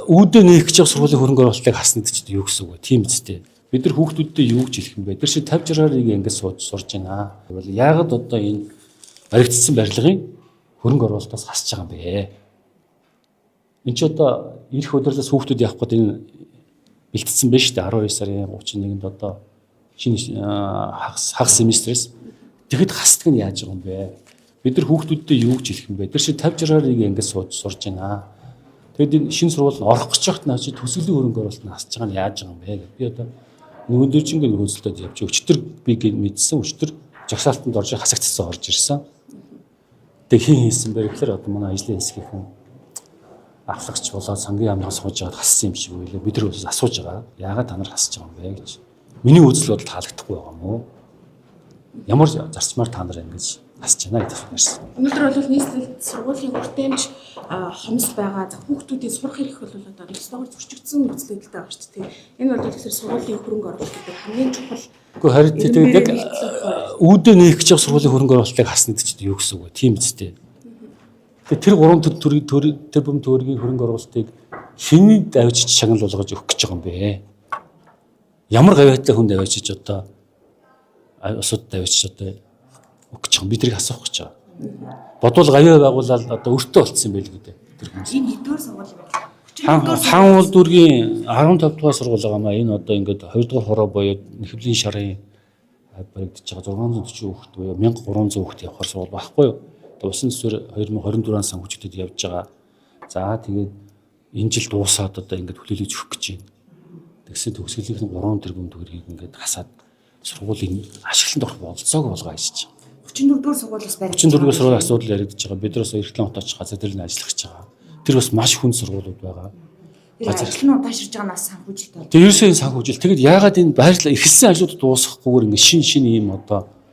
үүдээ нээх гэж сургуулийн хөрөнгө оруулалтыг хасна гэдэг чинь юу гэсэн үг вэ? Тийм үстэй. Бид нар хүүхдүүдтэй юу гэж хэлэх юм бэ? Тэр шиг 50 60-аар ингэ сурж байна. Тэгвэл яагаад одоо энэ баригдсан барилгын хөрөнгө оруулалтаас хасж байгаа юм бэ? Энд чи одоо ирэх өдрөөс хүүхдүүд явах гээд энэ бэлтгэсэн байна шүү дээ. 12 сарын 31-нд одоо шинэ хагас семестрээс тэгэхэд хасдаг нь яаж байгаа юм бэ? Бид нар хүүхдүүдтэй юу гэж хэлэх юм бэ? Тэр шиг 50 60-аар ингэ сурж байна. Тэгэд энэ шинэ сургууль нь орох гэж байхад наа чи төсвөлийн хөрөнгө оруулалт нь хасж байгаа нь яаж байгаа юм бэ гэдэг. Би одоо нөгөөдөржингийн хөөцөлдөд явж өчтөр би мэдсэн өчтөр жагсаалтанд орж хасагдсан орж ирсэн. Тэг хин хийсэн бэ гэхээр одоо манай ажлын хэсгийнхэн авлагч болоод сангийн яамнаас сууж байгаад хассан юм шиг байлаа. Бид нар өөс асууж байгаа. Яагаад та нар хасж байгаа юм бэ гэж. Миний үзэл бодол таалагдахгүй байгаа юм уу? Ямар зарчмаар та нар ингэж хасж байна гэдэг ярьсан. Өнөөдөр бол нийслэл сургуулийн хүртээмж хомс байгаа. За хүүхдүүдийн сурах хэрэг бол одоо өстөгөр зөрчигдсөн нөхцөлтэй байгаа шүү дээ. Энэ бол тэгэхээр сургуулийн хөрөнгө оруулалт гэдэг хамгийн чухал. Гэхдээ харин тэгээд яг үүдээ нээх гэж сургуулийн хөрөнгө оруулалтыг хасна гэдэг чинь юу гэсэн үг вэ? Тийм үстэй. Тэгээд тэр 3 тэр бүм төгрөгийн хөрөнгө оруулалтыг хэний давжиж шагнал болгож өгөх гэж байгаа юм бэ? Ямар гавьяатай хүн давжиж одоо усууд давжиж одоо өгөх гэж байгаа. Бидрийг асуух гэж байгаа. Бодвол гавьяа байгуулаад одоо өртөө болцсон байл гэдэг. Тэр хүмүүс. Энэ хэдвэр сургууль байна? Хаан уул дүүргийн 15 дугаар сургууль байгаа маа. Энэ одоо ингээд 2 дугаар хороо боёо нэхвлийн шарын баригдаж байгаа 640 хүүхэд буюу 1300 хүүхэд явахаар сургууль байхгүй юу? Усан төсвөр 2024 он санхүүжилтэд явж байгаа. За тэгээд энэ жил дуусаад одоо ингээд хүлээлгэж өгөх гэж байна. Тэгсэн төгсгөлийнх нь 3 тэрбум төгрөгийг ингээд хасаад сургуулийн ашиглалтанд орох болцоог болгоо хийж байгаа. 34 дугаар сургуулиас баригдаж 34 дугаар сургуулийн асуудал яригдж байгаа. Бид нараас эрхлэн хот очих газар дээр нь ажиллах гэж байгаа. Тэр бас маш хүн сургуулиуд байгаа. ажил нь удаашрж байгаа нас санхүүжилт байна. Тэгээд ерөөсөө санхүүжил. Тэгээд яагаад энэ байрлал эхэлсэн ажлууд дуусгахгүйгээр ингээд шин ийм одоо